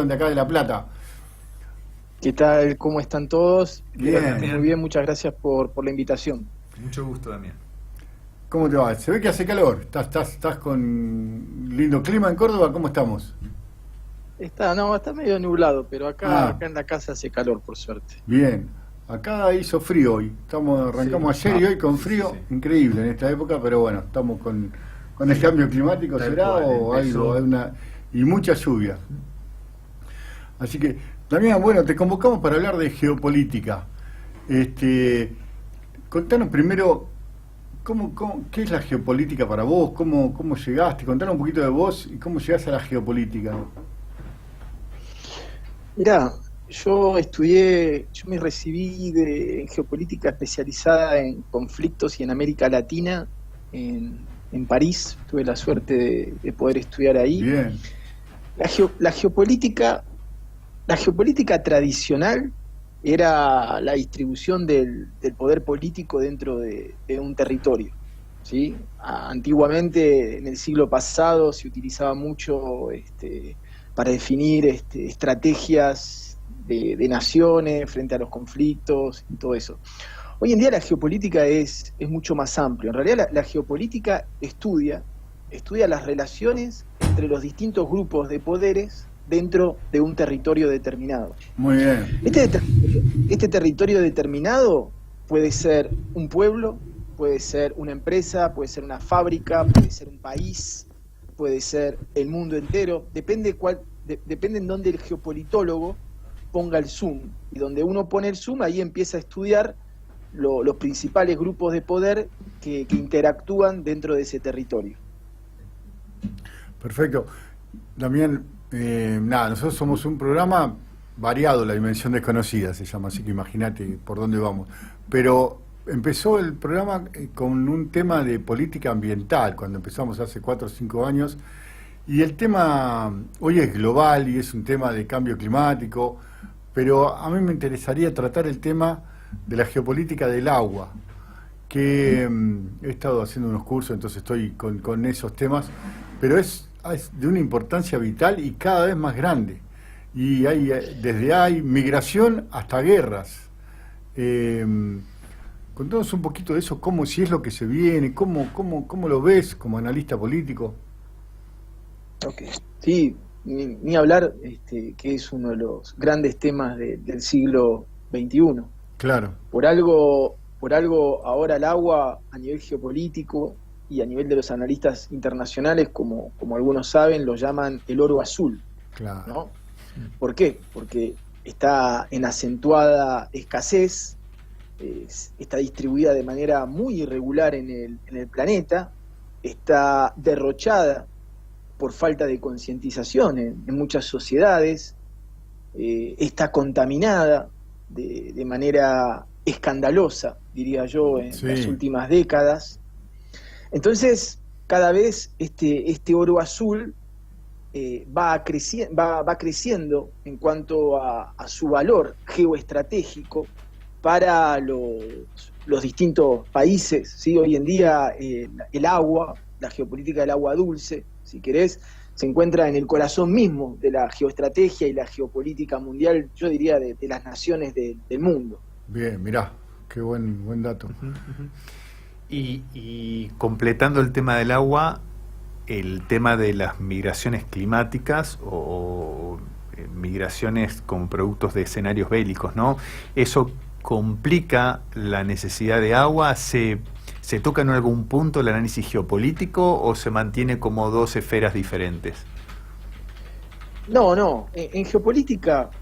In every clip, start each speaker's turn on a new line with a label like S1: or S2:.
S1: de acá de La Plata.
S2: ¿Qué tal? ¿Cómo están todos?
S1: Bien.
S2: Muy bien, muchas gracias por la invitación.
S3: Mucho gusto, Damián.
S1: ¿Cómo te va? Se ve que hace calor. ¿Estás con lindo clima en Córdoba? ¿Cómo estamos?
S2: Está medio nublado, pero
S1: Ah,
S2: acá en la casa hace calor, por suerte.
S1: bien. Acá hizo frío hoy. Arrancamos
S2: Sí.
S1: ayer y hoy con
S3: Sí, sí,
S1: frío
S3: sí.
S1: increíble en esta época, pero bueno, estamos con el cambio climático,
S3: Tal
S1: ¿será?
S3: cual,
S1: O
S3: empezó.
S1: algo, y mucha lluvia. Así que, también, bueno, te convocamos para hablar de geopolítica. Este, contanos primero, ¿qué es la geopolítica para vos? ¿Cómo llegaste? Contanos un poquito de vos y cómo llegaste a la geopolítica.
S2: Mirá, yo me recibí en geopolítica especializada en conflictos y en América Latina, en París. Tuve la suerte de poder estudiar ahí.
S1: Bien,
S2: La, geo- la geopolítica La geopolítica tradicional era la distribución del poder político dentro de un territorio, ¿sí? Antiguamente, en el siglo pasado, se utilizaba mucho para definir estrategias de naciones frente a los conflictos y todo eso. Hoy en día la geopolítica es mucho más amplio. En realidad la geopolítica estudia las relaciones entre los distintos grupos de poderes dentro de un territorio determinado.
S1: muy bien.
S2: Este territorio determinado puede ser un pueblo, puede ser una empresa, puede ser una fábrica, puede ser un país, puede ser el mundo entero, depende en dónde el geopolitólogo ponga el zoom. Y donde uno pone el zoom, ahí empieza a estudiar los principales grupos de poder que interactúan dentro de ese territorio.
S1: Perfecto. También, nada, nosotros somos un programa variado, La Dimensión Desconocida se llama, así que imagínate por dónde vamos. Pero empezó el programa con un tema de política ambiental, cuando empezamos hace 4 o 5 años, y el tema hoy es global y es un tema de cambio climático, pero a mí me interesaría tratar el tema de la geopolítica del agua, que he estado haciendo unos cursos, entonces estoy con esos temas, pero es de una importancia vital y cada vez más grande. Y hay migración hasta guerras. Eh, Contanos un poquito de eso, si es lo que se viene, cómo lo ves como analista político.
S2: Okay. Sí, ni hablar, que es uno de los grandes temas del siglo XXI.
S1: Claro,
S2: Por algo ahora el agua a nivel geopolítico y a nivel de los analistas internacionales, como algunos saben, lo llaman el oro azul,
S1: claro.
S2: ¿no? ¿Por qué? Porque está en acentuada escasez, está distribuida de manera muy irregular en el planeta, está derrochada por falta de concientización en muchas sociedades, está contaminada de manera escandalosa, diría yo, en las
S1: Sí,
S2: últimas décadas. Entonces, cada vez este oro azul va creciendo en cuanto a su valor geoestratégico para los distintos países, ¿sí? Hoy en día el agua, la geopolítica del agua dulce, si querés, se encuentra en el corazón mismo de la geoestrategia y la geopolítica mundial, yo diría, de las naciones del mundo.
S1: bien, mirá, qué buen dato.
S3: Ujú, ujú. Y completando el tema del agua, el tema de las migraciones climáticas o migraciones con productos de escenarios bélicos, ¿no? Eso complica la necesidad de agua. ¿Se toca en algún punto el análisis geopolítico o se mantiene como dos esferas diferentes?
S2: No, en geopolítica,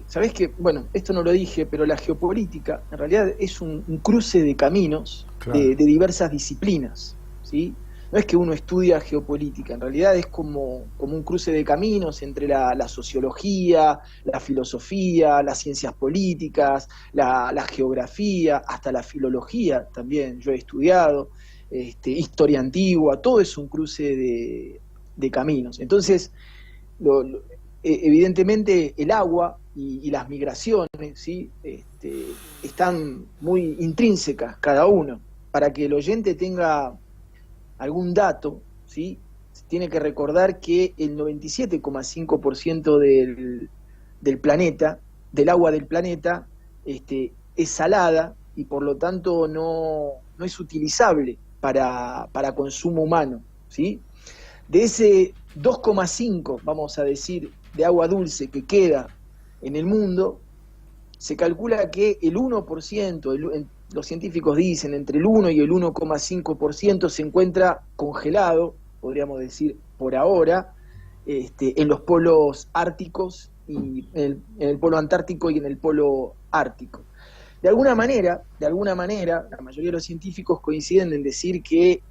S2: sabés que, bueno, esto no lo dije, pero la geopolítica en realidad es un cruce de caminos
S1: Claro,
S2: de diversas disciplinas, ¿sí? No es que uno estudia geopolítica, en realidad es como un cruce de caminos entre la sociología, la filosofía, las ciencias políticas, la geografía, hasta la filología también, yo he estudiado, historia antigua, todo es un cruce de caminos. Entonces, evidentemente el agua y las migraciones, ¿sí? Están muy intrínsecas cada uno. Para que el oyente tenga algún dato, ¿sí? tiene que recordar que el 97,5% del planeta, del agua del planeta, es salada y por lo tanto no es utilizable para consumo humano, ¿sí? De ese 2,5, vamos a decir, de agua dulce que queda en el mundo, se calcula que el 1%, los científicos dicen entre el 1 y el 1,5% se encuentra congelado, podríamos decir por ahora, en los polos árticos, y en el polo antártico y en el polo ártico. De alguna manera, la mayoría de los científicos coinciden en decir que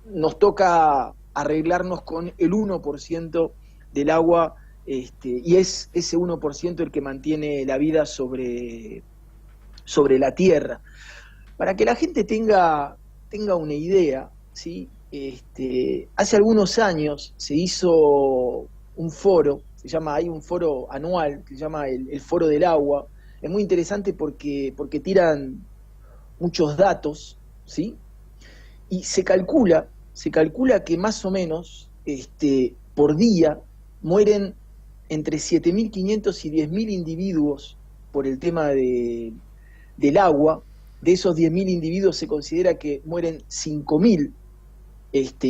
S2: nos toca arreglarnos con el 1% del agua, y es ese 1% el que mantiene la vida sobre la Tierra. Para que la gente tenga una idea, ¿sí? Hace algunos años se hizo un foro, hay un foro anual que se llama el Foro del Agua. Es muy interesante porque tiran muchos datos, ¿sí? Y se calcula que más o menos por día mueren entre 7.500 y 10.000 individuos por el tema del agua. De esos 10.000 individuos se considera que mueren 5.000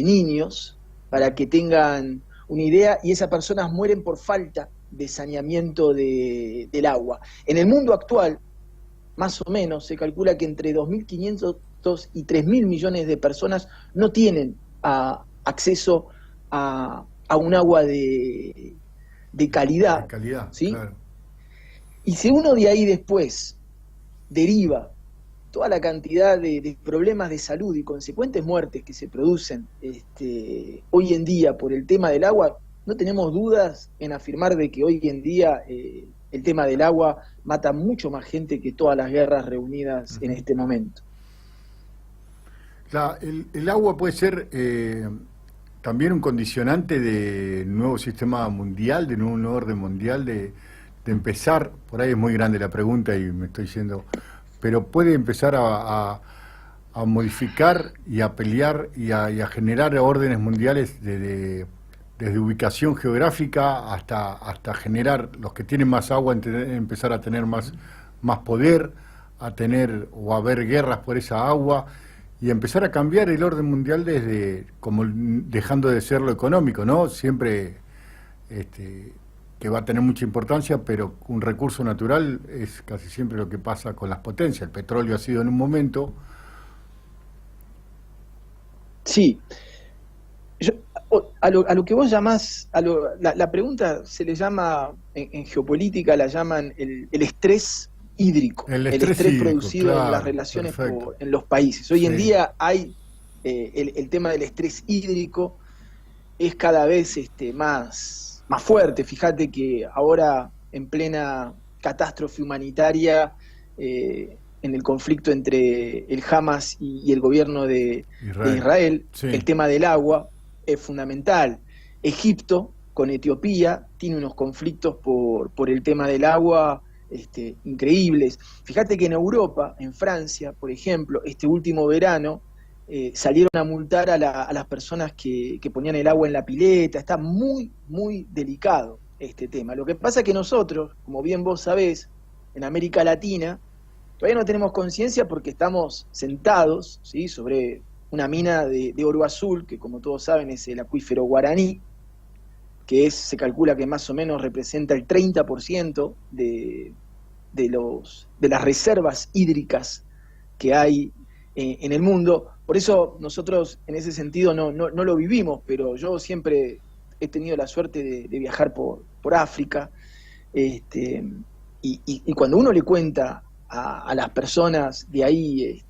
S2: niños, para que tengan una idea, y esas personas mueren por falta de saneamiento del agua. En el mundo actual, más o menos, se calcula que entre 2.500 y 3.000 millones de personas no tienen acceso a un agua de calidad.
S1: De calidad,
S2: ¿sí?
S1: Claro.
S2: Y si uno de ahí después deriva toda la cantidad de problemas de salud y consecuentes muertes que se producen hoy en día por el tema del agua, no tenemos dudas en afirmar de que hoy en día el tema del agua mata mucho más gente que todas las guerras reunidas en este momento.
S1: El agua puede ser también un condicionante de nuevo sistema mundial, de nuevo orden mundial, de empezar, por ahí es muy grande la pregunta y me estoy yendo, pero puede empezar a modificar y a pelear y a generar órdenes mundiales desde ubicación geográfica hasta generar, los que tienen más agua, empezar a tener más poder, a tener o a haber guerras por esa agua, y empezar a cambiar el orden mundial desde, como dejando de ser lo económico, ¿no? Siempre que va a tener mucha importancia, pero un recurso natural es casi siempre lo que pasa con las potencias. El petróleo ha sido en un momento.
S2: Sí. A lo que vos llamás, la pregunta se le llama, en geopolítica la llaman el estrés hídrico, el estrés hídrico, producido en las relaciones en los países. Hoy en día hay el tema del estrés hídrico es cada vez más fuerte. Fíjate que ahora, en plena catástrofe humanitaria, en el conflicto entre el Hamas y el gobierno de Israel, el tema del agua es fundamental. Egipto con Etiopía tiene unos conflictos por el tema del agua increíbles. Fíjate que en Europa, en Francia, por ejemplo, este último verano, salieron a multar a las personas que ponían el agua en la pileta. Está muy, muy delicado este tema. Lo que pasa es que nosotros, como bien vos sabés, en América Latina, todavía no tenemos conciencia porque estamos sentados, ¿sí?, sobre una mina de oro azul, que como todos saben es el acuífero Guaraní, que se calcula que más o menos representa el 30% de las reservas hídricas que hay en el mundo. Por eso nosotros en ese sentido no lo vivimos, pero yo siempre he tenido la suerte de viajar por África, y cuando uno le cuenta a las personas de ahí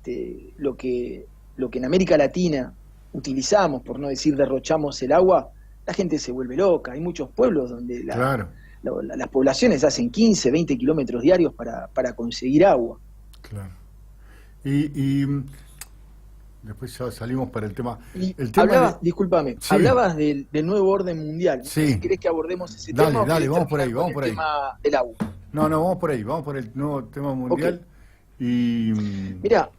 S2: lo que en América Latina utilizamos, por no decir derrochamos el agua, la gente se vuelve loca. Hay muchos pueblos donde las poblaciones hacen 15, 20 kilómetros diarios para conseguir agua.
S1: Claro. Y después ya salimos para el tema.
S2: Discúlpame, hablabas del nuevo orden mundial.
S1: Sí.
S2: Si querés que abordemos ese tema.
S1: Dale, vamos por ahí.
S2: El tema del agua.
S1: No, vamos por ahí, vamos por el nuevo tema mundial. Okay.
S2: Mirá,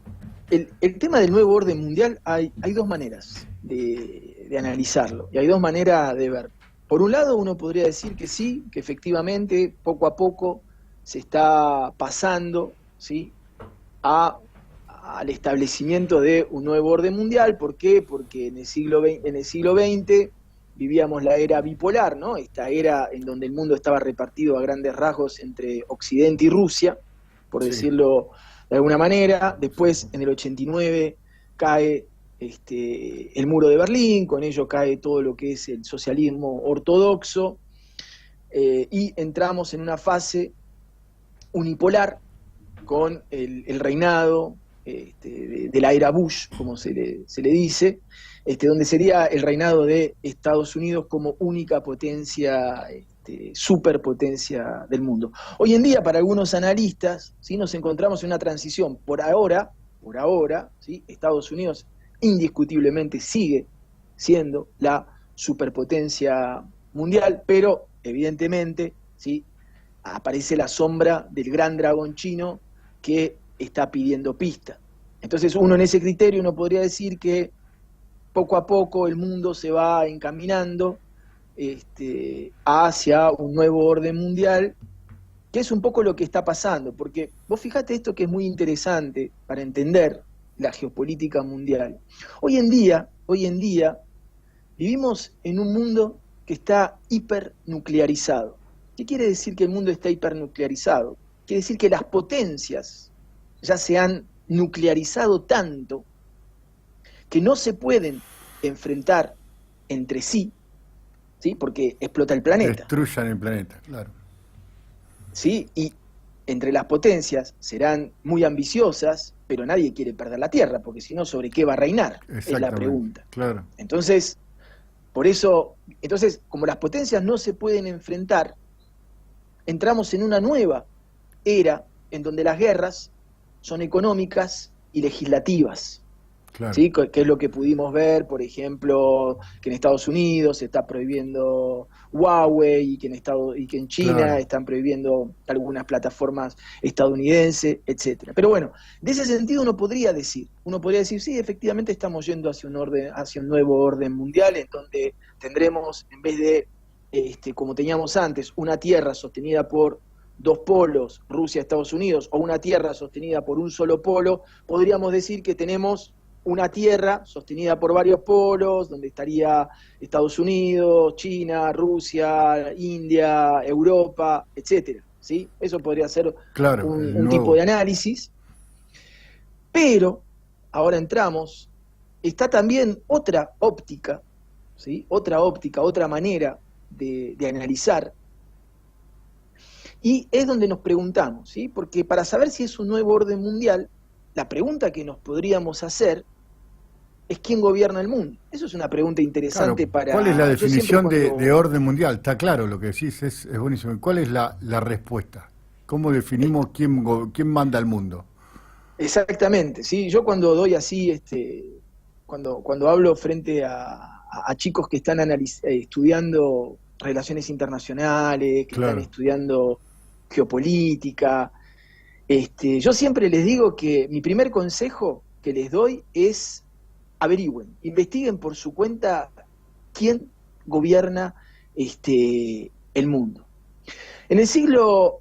S2: el tema del nuevo orden mundial, hay dos maneras de de analizarlo. Y hay dos maneras de verlo. Por un lado, uno podría decir que sí, que efectivamente, poco a poco se está pasando, ¿sí?, al establecimiento de un nuevo orden mundial. ¿Por qué? Porque en el siglo XX vivíamos la era bipolar, ¿no? Esta era en donde el mundo estaba repartido a grandes rasgos entre Occidente y Rusia, por decirlo de alguna manera. Después, en el 89, cae el muro de Berlín, con ello cae todo lo que es el socialismo ortodoxo, y entramos en una fase unipolar con el reinado de la era Bush, como se le dice, donde sería el reinado de Estados Unidos como única potencia, superpotencia del mundo. Hoy en día, para algunos analistas, ¿sí?, nos encontramos en una transición. Por ahora, ¿sí?, Estados Unidos indiscutiblemente sigue siendo la superpotencia mundial, pero evidentemente, ¿sí?, aparece la sombra del gran dragón chino que está pidiendo pista. Entonces, uno en ese criterio uno podría decir que poco a poco el mundo se va encaminando hacia un nuevo orden mundial, que es un poco lo que está pasando, porque vos fijate esto que es muy interesante para entender la geopolítica mundial. Hoy en día vivimos en un mundo que está hipernuclearizado. ¿Qué quiere decir que el mundo está hipernuclearizado? Quiere decir que las potencias ya se han nuclearizado tanto que no se pueden enfrentar entre sí, ¿sí?, porque explota el planeta.
S1: Destruyan el planeta, claro.
S2: ¿Sí? Y entre las potencias serán muy ambiciosas, pero nadie quiere perder la Tierra, porque si no, ¿sobre qué va a reinar? Es la pregunta.
S1: Claro.
S2: Entonces, como las potencias no se pueden enfrentar, entramos en una nueva era en donde las guerras son económicas y legislativas.
S1: Claro.
S2: ¿Sí? Que es lo que pudimos ver, por ejemplo, que en Estados Unidos se está prohibiendo Huawei y que en China están prohibiendo algunas plataformas estadounidenses, etcétera. Pero bueno, de ese sentido uno podría decir, sí, efectivamente estamos yendo hacia un nuevo orden mundial, en donde tendremos, en vez de como teníamos antes, una tierra sostenida por dos polos, Rusia, Estados Unidos, o una tierra sostenida por un solo polo, podríamos decir que tenemos una tierra sostenida por varios polos, donde estaría Estados Unidos, China, Rusia, India, Europa, etcétera, ¿sí? Eso podría ser un tipo de análisis. Pero ahora está también otra óptica, ¿sí?, otra manera de analizar, y es donde nos preguntamos, ¿sí?, porque para saber si es un nuevo orden mundial, la pregunta que nos podríamos hacer es ¿quién gobierna el mundo? Eso es una pregunta interesante para...
S1: ¿Cuál es la definición de orden mundial? Está claro lo que decís, es buenísimo. ¿Cuál es la respuesta? ¿Cómo definimos quién manda el mundo?
S2: Exactamente, ¿sí? Yo cuando doy así, cuando hablo frente a chicos que están estudiando relaciones internacionales, que están estudiando geopolítica, yo siempre les digo que mi primer consejo que les doy es averigüen, investiguen por su cuenta quién gobierna el mundo. En el siglo,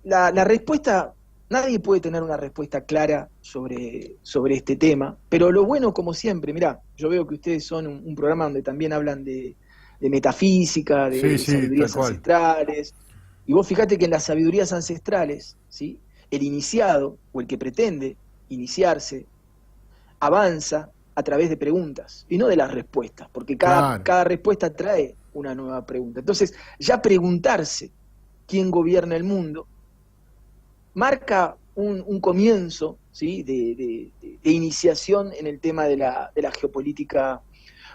S2: la respuesta, nadie puede tener una respuesta clara sobre este tema, pero lo bueno, como siempre, mirá, yo veo que ustedes son un programa donde también hablan de metafísica, de sabidurías ancestrales, y vos fíjate que en las sabidurías ancestrales, ¿sí?, el iniciado, o el que pretende iniciarse, avanza a través de preguntas, y no de las respuestas, porque cada respuesta trae una nueva pregunta. Entonces, ya preguntarse quién gobierna el mundo marca un comienzo, ¿sí?, de iniciación en el tema de la geopolítica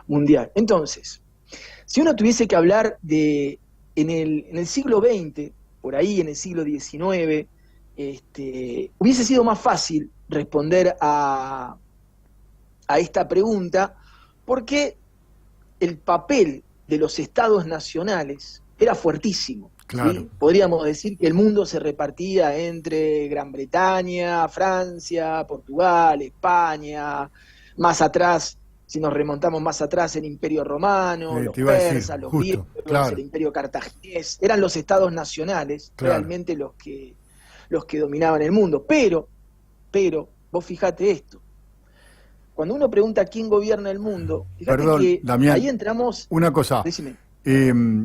S2: mundial. Entonces, si uno tuviese que hablar en el siglo XX, por ahí en el siglo XIX, hubiese sido más fácil responder a esta pregunta, porque el papel de los estados nacionales era fuertísimo.
S1: Claro.
S2: ¿Sí? Podríamos decir que el mundo se repartía entre Gran Bretaña, Francia, Portugal, España, más atrás, si nos remontamos más atrás, el Imperio Romano, los
S1: te iba a decir,
S2: persas, los
S1: justo,
S2: griegos,
S1: claro.
S2: el Imperio cartaginés, eran los estados nacionales
S1: Claro.
S2: realmente los que dominaban el mundo. Pero, vos fijate esto, cuando uno pregunta quién gobierna el mundo, fíjate
S1: Perdón,
S2: que
S1: Damián,
S2: ahí entramos...
S1: una cosa,
S2: Decime.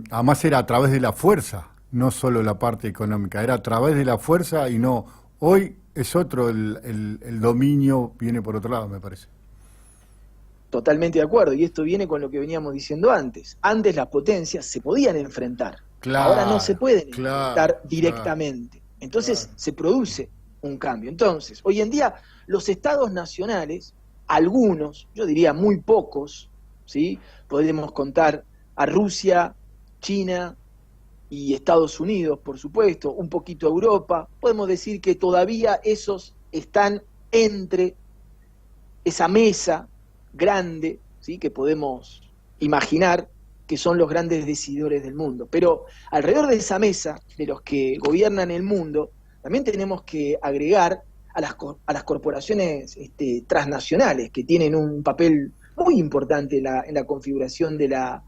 S1: además era a través de la fuerza, no solo la parte económica, era a través de la fuerza y no, hoy es otro, el dominio viene por otro lado, me parece.
S2: Totalmente de acuerdo, y esto viene con lo que veníamos diciendo antes. Antes las potencias se podían enfrentar,
S1: Claro,
S2: ahora no se pueden
S1: claro,
S2: enfrentar directamente. Entonces
S1: claro.
S2: se produce un cambio. Entonces, hoy en día los estados nacionales, algunos, yo diría muy pocos, ¿sí? Podemos contar a Rusia, China y Estados Unidos, por supuesto, un poquito a Europa. Podemos decir que todavía esos están entre esa mesa grande, ¿sí? Que podemos imaginar que son los grandes decidores del mundo. Pero alrededor de esa mesa, de los que gobiernan el mundo, también tenemos que agregar a las corporaciones transnacionales, que tienen un papel muy importante en la configuración de la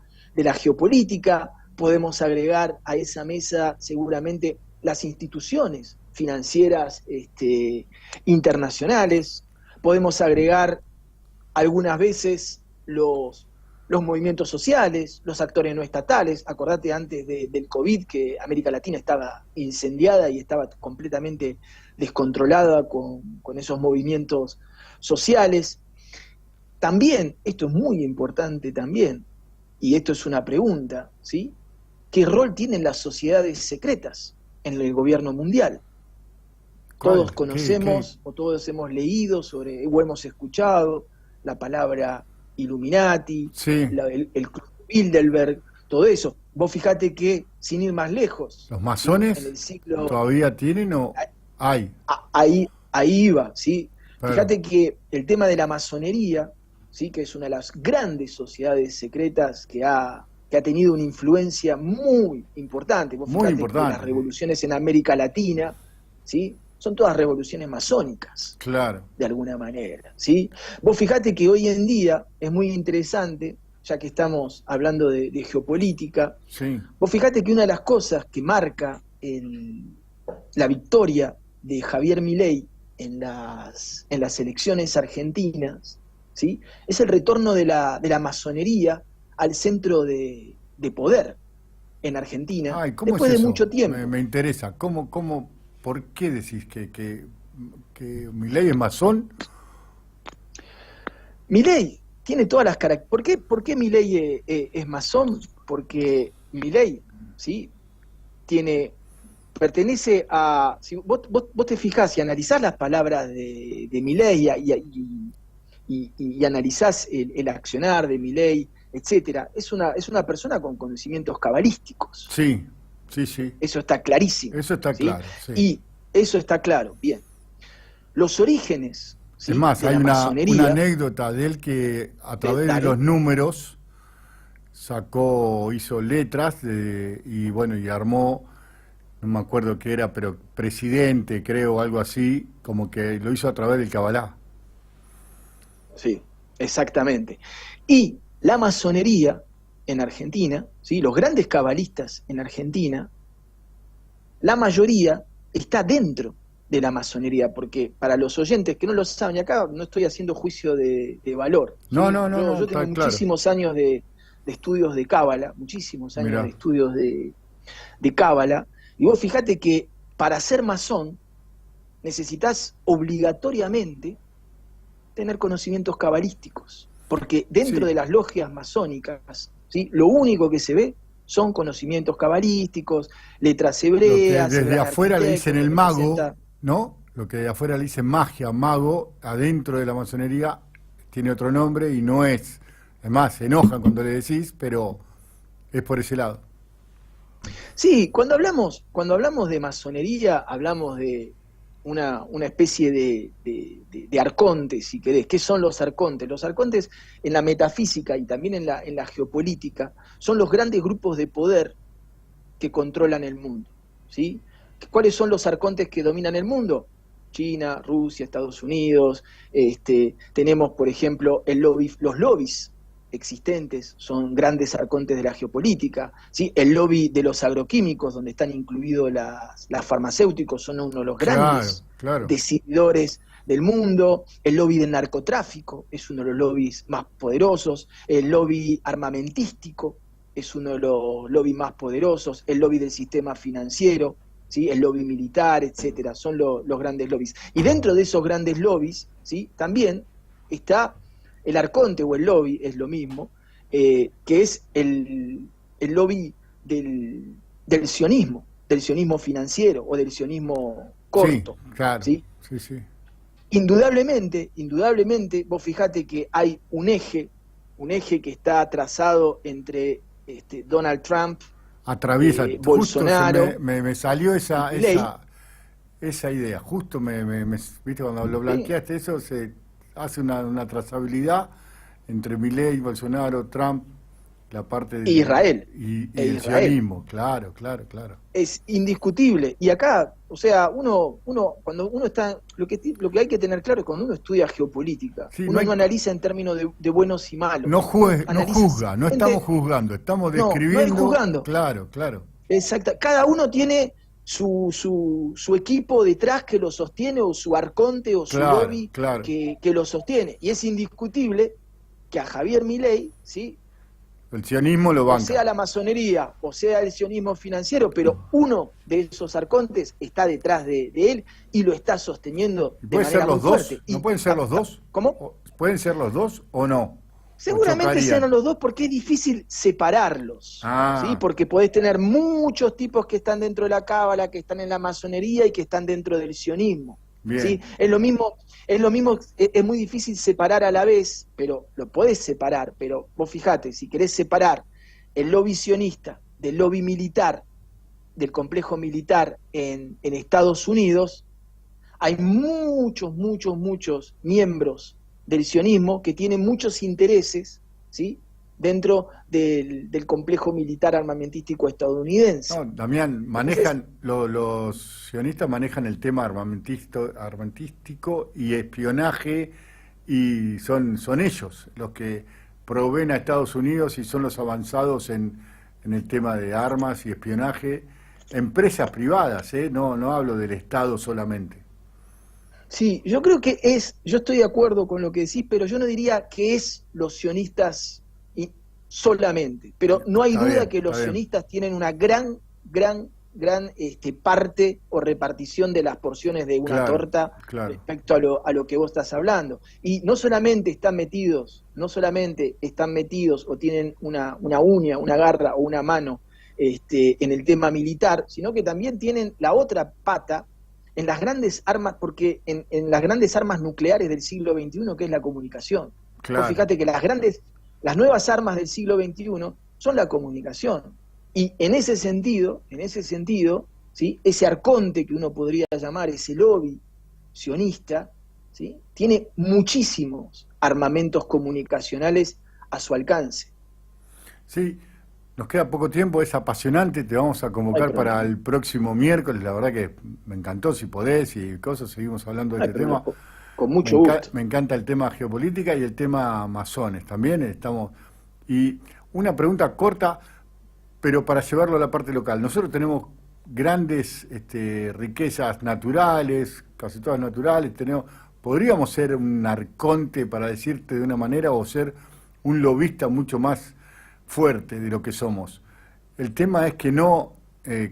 S2: geopolítica. Podemos agregar a esa mesa seguramente las instituciones financieras internacionales. Podemos agregar algunas veces los movimientos sociales, los actores no estatales. Acordate antes del COVID que América Latina estaba incendiada y estaba completamente descontrolada con esos movimientos sociales. También, esto es muy importante también, y esto es una pregunta, ¿sí? ¿Qué rol tienen las sociedades secretas en el gobierno mundial? Todos conocemos o todos hemos leído sobre o hemos escuchado la palabra Illuminati,
S1: Sí.
S2: el Club Bilderberg, todo eso. Vos fijate que, sin ir más lejos,
S1: ¿Los masones
S2: en el siglo,
S1: todavía tienen o hay?
S2: ahí iba, ¿sí?
S1: Claro.
S2: Fíjate que el tema de la masonería, ¿sí? Que es una de las grandes sociedades secretas que ha tenido una influencia muy importante. Vos
S1: Muy
S2: fijate
S1: importante.
S2: que las revoluciones en América Latina, ¿sí? Son todas revoluciones masónicas,
S1: Claro.
S2: de alguna manera, ¿sí? Vos fijate que hoy en día es muy interesante, ya que estamos hablando de geopolítica,
S1: Sí.
S2: vos fijate que una de las cosas que marca la victoria de Javier Milei en las elecciones argentinas, ¿sí? Es el retorno de la masonería al centro de poder en Argentina,
S1: Ay, ¿cómo
S2: después
S1: es
S2: de
S1: eso?
S2: mucho tiempo.
S1: Me interesa. ¿Por qué decís que Milei es masón?
S2: Milei tiene todas las características. ¿Por qué Milei es masón? Porque Milei, ¿sí? Pertenece a... Si vos te fijás y analizás las palabras de Milei y analizás el accionar de Milei, etcétera, es una persona con conocimientos cabalísticos.
S1: Sí, sí.
S2: Eso está clarísimo.
S1: Eso está
S2: ¿sí?
S1: claro. Sí.
S2: Y eso está claro, bien. Los orígenes, ¿sí?
S1: Es más,
S2: de
S1: hay
S2: la masonería,
S1: una anécdota de él que a través de
S2: dale.
S1: los números hizo letras y bueno, y armó, no me acuerdo qué era, pero presidente, creo, algo así, como que lo hizo a través del Kabbalah.
S2: Sí, exactamente. Y la masonería en Argentina, ¿sí? Los grandes cabalistas en Argentina, la mayoría está dentro de la masonería, porque para los oyentes que no lo saben, y acá no estoy haciendo juicio de valor.
S1: No,
S2: ¿sí?
S1: no,
S2: Yo tengo
S1: está claro.
S2: muchísimos años de estudios de Cábala, muchísimos años
S1: Mirá.
S2: de estudios de Cábala, y vos fijate que para ser masón necesitas obligatoriamente tener conocimientos cabalísticos, porque dentro
S1: Sí.
S2: de las logias masónicas, ¿sí? Lo único que se ve son conocimientos cabalísticos, letras
S1: Lo que
S2: hebreas.
S1: desde
S2: gran
S1: afuera le
S2: arquitecto
S1: dicen el
S2: que
S1: mago,
S2: representa-
S1: ¿no? Lo que de afuera le dicen magia, mago, adentro de la masonería tiene otro nombre y no es. Además, se enojan cuando le decís, pero es por ese lado.
S2: Sí, cuando hablamos de masonería, hablamos de una especie de arcontes, si querés. ¿Qué son los arcontes? Los arcontes en la metafísica y también en la geopolítica son los grandes grupos de poder que controlan el mundo, ¿sí? ¿Cuáles son los arcontes que dominan el mundo? China, Rusia, Estados Unidos. Tenemos, por ejemplo, los lobbies existentes son grandes arcontes de la geopolítica, ¿sí? El lobby de los agroquímicos, donde están incluidos las farmacéuticos, son uno de los grandes decididores del mundo. El lobby del narcotráfico es uno de los lobbies más poderosos. El lobby armamentístico es uno de los lobbies más poderosos. El lobby del sistema financiero, ¿sí? El lobby militar, etcétera, son los grandes lobbies. Y dentro de esos grandes lobbies, ¿sí? También está el arconte o el lobby, es lo mismo, que es el lobby del sionismo financiero o del sionismo corto.
S1: Sí, claro.
S2: ¿Sí?
S1: Sí, sí.
S2: Indudablemente, vos fijate que hay un eje que está trazado entre Donald Trump,
S1: atraviesa,
S2: Bolsonaro.
S1: Justo me salió esa idea, justo viste, cuando lo blanqueaste, eso se hace una trazabilidad entre Milei, Bolsonaro, Trump, la parte de
S2: Israel
S1: y el sionismo, claro.
S2: Es indiscutible. Y acá, o sea, cuando uno está, lo que hay que tener claro es cuando uno estudia geopolítica,
S1: sí,
S2: uno no analiza en términos de buenos y malos.
S1: No juzga, no estamos juzgando, estamos describiendo.
S2: No es juzgando.
S1: Claro.
S2: Exacto. Cada uno tiene su equipo detrás que lo sostiene, o su arconte o su lobby que lo sostiene. Y es indiscutible que a Javier Milei, ¿sí?,
S1: el sionismo lo banca.
S2: O sea la masonería, o sea el sionismo financiero, pero uno de esos arcontes está detrás de él y lo está sosteniendo de manera muy fuerte.
S1: ¿No pueden ser los dos?
S2: ¿Cómo?
S1: ¿Pueden ser los dos o no?
S2: Seguramente sean los dos, porque es difícil separarlos, ¿sí? Porque podés tener muchos tipos que están dentro de la cábala, que están en la masonería y que están dentro del sionismo. ¿Sí? Es lo mismo, es muy difícil separar a la vez, pero lo podés separar. Pero vos fijate, si querés separar el lobby sionista del lobby militar, del complejo militar en Estados Unidos, hay muchos miembros del sionismo que tienen muchos intereses, ¿sí?, dentro del complejo militar armamentístico estadounidense.
S1: No, Damián, los sionistas manejan el tema armamentístico y espionaje, y son ellos los que proveen a Estados Unidos y son los avanzados en el tema de armas y espionaje. Empresas privadas, no hablo del Estado solamente.
S2: Sí, yo creo que yo estoy de acuerdo con lo que decís, pero yo no diría que es los sionistas solamente, pero no hay duda que los sionistas tienen una gran parte o repartición de las porciones de una torta respecto a lo que vos estás hablando. Y no solamente están metidos o tienen una uña, una garra o una mano en el tema militar, sino que también tienen la otra pata en las grandes armas, porque en las grandes armas nucleares del siglo XXI, que es la comunicación. Vos fíjate que las nuevas armas del siglo XXI son la comunicación. Y en ese sentido, ¿sí?, ese arconte que uno podría llamar, ese lobby sionista, ¿sí?, tiene muchísimos armamentos comunicacionales a su alcance.
S1: Sí, nos queda poco tiempo, es apasionante, te vamos a convocar para el próximo miércoles, la verdad que me encantó, si podés y cosas, seguimos hablando de este tema.
S2: Con mucho gusto.
S1: Me encanta el tema geopolítica y el tema masones también. Y una pregunta corta, pero para llevarlo a la parte local. Nosotros tenemos grandes riquezas naturales, casi todas naturales. ¿Podríamos ser un arconte, para decirte de una manera, o ser un lobista mucho más fuerte de lo que somos? El tema es que no,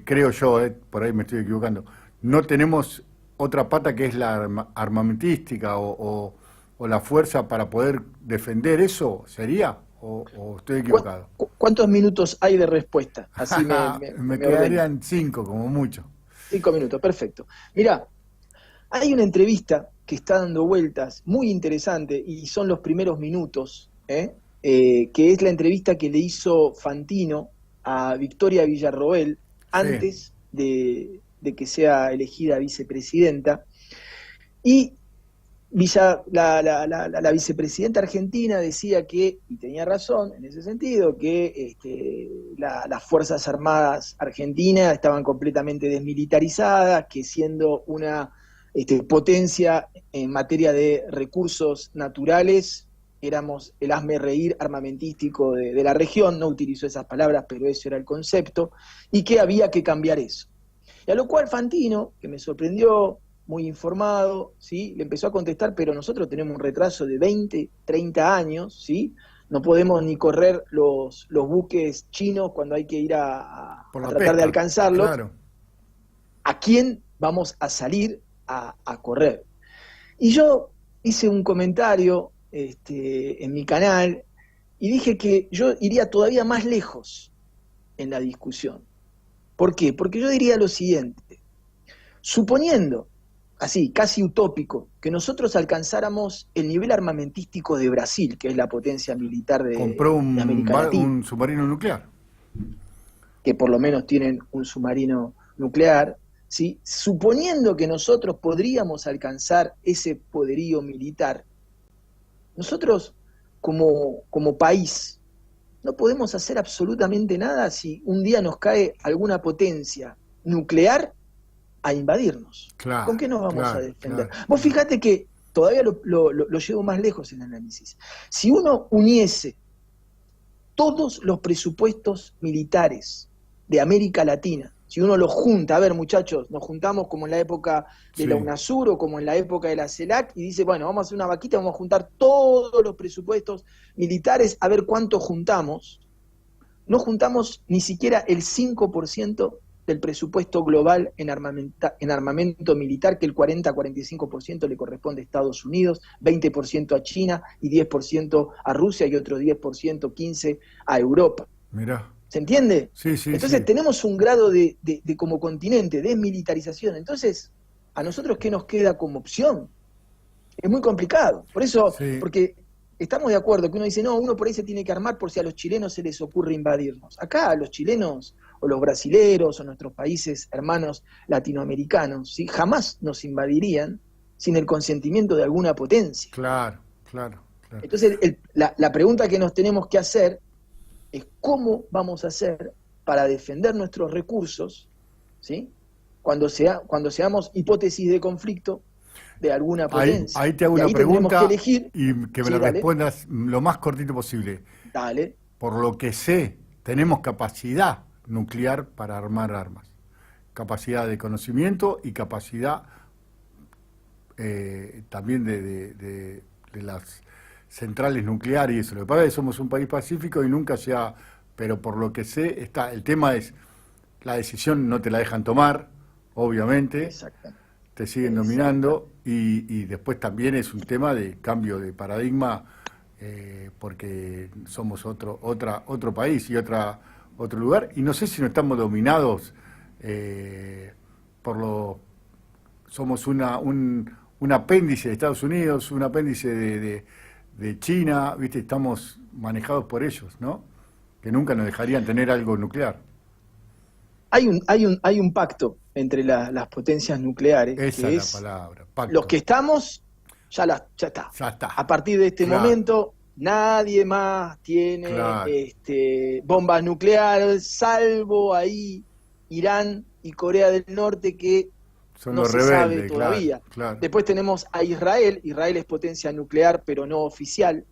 S1: creo yo, por ahí me estoy equivocando, no tenemos otra pata que es la armamentística o la fuerza para poder defender eso, ¿sería? ¿O estoy equivocado?
S2: ¿Cuántos minutos hay de respuesta? Así
S1: me quedarían 5 como mucho.
S2: 5 minutos, perfecto. Mirá, hay una entrevista que está dando vueltas, muy interesante, y son los primeros minutos, que es la entrevista que le hizo Fantino a Victoria Villarroel antes de que sea elegida vicepresidenta, y la vicepresidenta argentina decía que, y tenía razón en ese sentido, que las Fuerzas Armadas argentinas estaban completamente desmilitarizadas, que siendo una potencia en materia de recursos naturales, éramos el hazmerreír armamentístico de la región, no utilizó esas palabras, pero ese era el concepto, y que había que cambiar eso. Y a lo cual Fantino, que me sorprendió, muy informado, ¿sí?, le empezó a contestar, pero nosotros tenemos un retraso de 20, 30 años, ¿sí?, no podemos ni correr los buques chinos cuando hay que ir a tratar
S1: pesca,
S2: de alcanzarlos.
S1: Claro.
S2: ¿A quién vamos a salir a correr? Y yo hice un comentario en mi canal y dije que yo iría todavía más lejos en la discusión. ¿Por qué? Porque yo diría lo siguiente: suponiendo, así, casi utópico, que nosotros alcanzáramos el nivel armamentístico de Brasil, que es la potencia militar de América Latina,
S1: un submarino nuclear.
S2: Que por lo menos tienen un submarino nuclear, ¿sí? Suponiendo que nosotros podríamos alcanzar ese poderío militar, nosotros como país no podemos hacer absolutamente nada si un día nos cae alguna potencia nuclear a invadirnos.
S1: Claro,
S2: ¿Con qué nos vamos a defender?
S1: Claro.
S2: Vos fíjate que todavía lo llevo más lejos en el análisis. Si uno uniese todos los presupuestos militares de América Latina, si uno los junta, a ver muchachos, nos juntamos como en la época de la UNASUR o como en la época de la CELAC y dice, bueno, vamos a hacer una vaquita, vamos a juntar todos los presupuestos militares a ver cuánto juntamos. No juntamos ni siquiera el 5% del presupuesto global en armamento militar, que el 40-45% le corresponde a Estados Unidos, 20% a China y 10% a Rusia y otro 10%, 15% a Europa.
S1: Mirá.
S2: ¿Se entiende?
S1: Sí, sí.
S2: Entonces tenemos un grado de como continente, desmilitarización. Entonces, ¿a nosotros qué nos queda como opción? Es muy complicado. Por eso, porque estamos de acuerdo que uno dice, no, uno por ahí se tiene que armar por si a los chilenos se les ocurre invadirnos. Acá a los chilenos o los brasileros o nuestros países hermanos latinoamericanos, ¿sí?, jamás nos invadirían sin el consentimiento de alguna potencia.
S1: Claro.
S2: Entonces, la pregunta que nos tenemos que hacer es cómo vamos a hacer para defender nuestros recursos, ¿sí?, cuando seamos hipótesis de conflicto de alguna potencia.
S1: Ahí te hago una pregunta
S2: que elegir,
S1: y que me la respondas lo más cortito posible.
S2: Dale.
S1: Por lo que sé, tenemos capacidad nuclear para armar armas. Capacidad de conocimiento y capacidad también de las centrales nucleares y eso. Lo que pasa es que somos un país pacífico y nunca se ha... Pero por lo que sé, el tema es, la decisión no te la dejan tomar, obviamente, te siguen dominando y después también es un tema de cambio de paradigma porque somos otro país y otro lugar, y no sé si no estamos dominados somos un apéndice de Estados Unidos, un apéndice de China, ¿viste? Estamos manejados por ellos, ¿no? Que nunca nos dejarían tener algo nuclear.
S2: Hay un pacto entre las potencias nucleares.
S1: Esa
S2: que
S1: es la palabra, pacto.
S2: Los que estamos, ya está.
S1: Ya está.
S2: A partir de este momento, nadie más tiene bombas nucleares, salvo ahí Irán y Corea del Norte, que
S1: son
S2: no
S1: los
S2: se
S1: rebeldes,
S2: sabe todavía.
S1: Claro.
S2: Después tenemos a Israel. Israel es potencia nuclear, pero no oficial.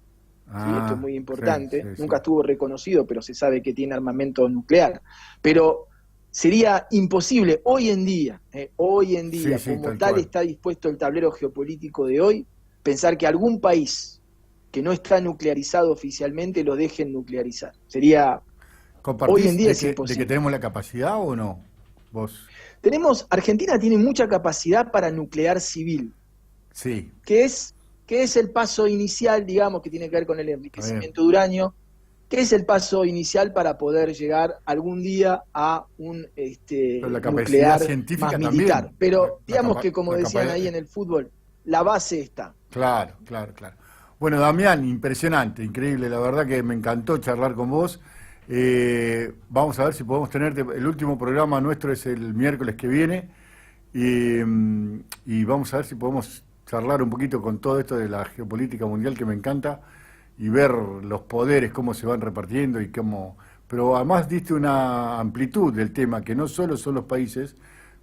S2: ¿Sí? Esto es muy importante. Nunca estuvo reconocido, pero se sabe que tiene armamento nuclear. Pero sería imposible hoy en día, como tal está dispuesto el tablero geopolítico de hoy, pensar que algún país que no está nuclearizado oficialmente lo dejen nuclearizar. Sería... Hoy en día es imposible.
S1: ¿De que tenemos la capacidad o no? Vos.
S2: Argentina tiene mucha capacidad para nuclear civil.
S1: Sí.
S2: Que es el paso inicial, digamos, que tiene que ver con el enriquecimiento de uranio, que es el paso inicial para poder llegar algún día a un nuclear más militar.
S1: También.
S2: Pero digamos que, como decían ahí en el fútbol, la base está.
S1: Claro. Bueno, Damián, impresionante, increíble, la verdad que me encantó charlar con vos. Vamos a ver si podemos tenerte. El último programa nuestro es el miércoles que viene y vamos a ver si podemos charlar un poquito con todo esto de la geopolítica mundial, que me encanta, y ver los poderes, cómo se van repartiendo y cómo... Pero además diste una amplitud del tema, que no solo son los países,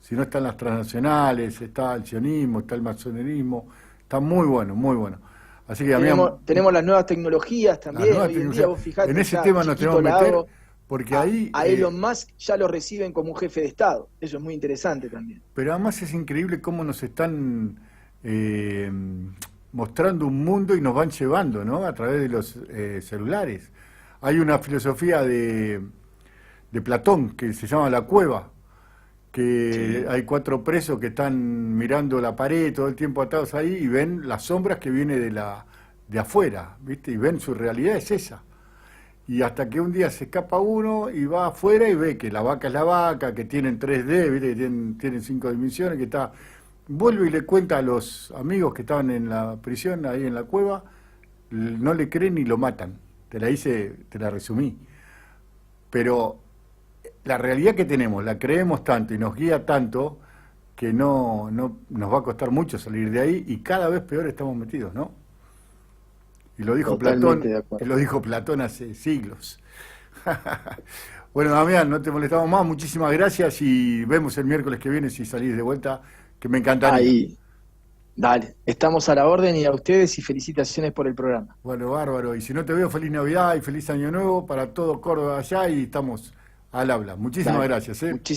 S1: Si no están las transnacionales, está el sionismo, está el masonerismo, está muy bueno, muy bueno. Así que
S2: tenemos las nuevas tecnologías también. Hoy en día, vos fijate,
S1: en ese tema nos tenemos que meter, porque ahí...
S2: A Elon Musk ya lo reciben como un jefe de Estado. Eso es muy interesante también.
S1: Pero además es increíble cómo nos están mostrando un mundo y nos van llevando, ¿no? A través de los celulares. Hay una filosofía de Platón que se llama la cueva, que hay 4 presos que están mirando la pared todo el tiempo atados ahí y ven las sombras que vienen de afuera, ¿viste? Y ven su realidad es esa. Y hasta que un día se escapa uno y va afuera y ve que la vaca es la vaca, que tienen 3D, ¿viste? Que tienen 5 dimensiones, que está... Vuelve y le cuenta a los amigos que estaban en la prisión, ahí en la cueva, no le creen ni lo matan. Te la resumí. Pero la realidad que tenemos, la creemos tanto y nos guía tanto que no nos va a costar mucho salir de ahí y cada vez peor estamos metidos, ¿no? Y lo dijo Platón hace siglos. Bueno, Damián, no te molestamos más, muchísimas gracias y vemos el miércoles que viene si salís de vuelta, que me encantaría.
S2: Ahí, dale, estamos a la orden y a ustedes y felicitaciones por el programa.
S1: Bueno, bárbaro, y si no te veo, feliz Navidad y feliz Año Nuevo para todo Córdoba allá y estamos al habla. Muchísimas gracias.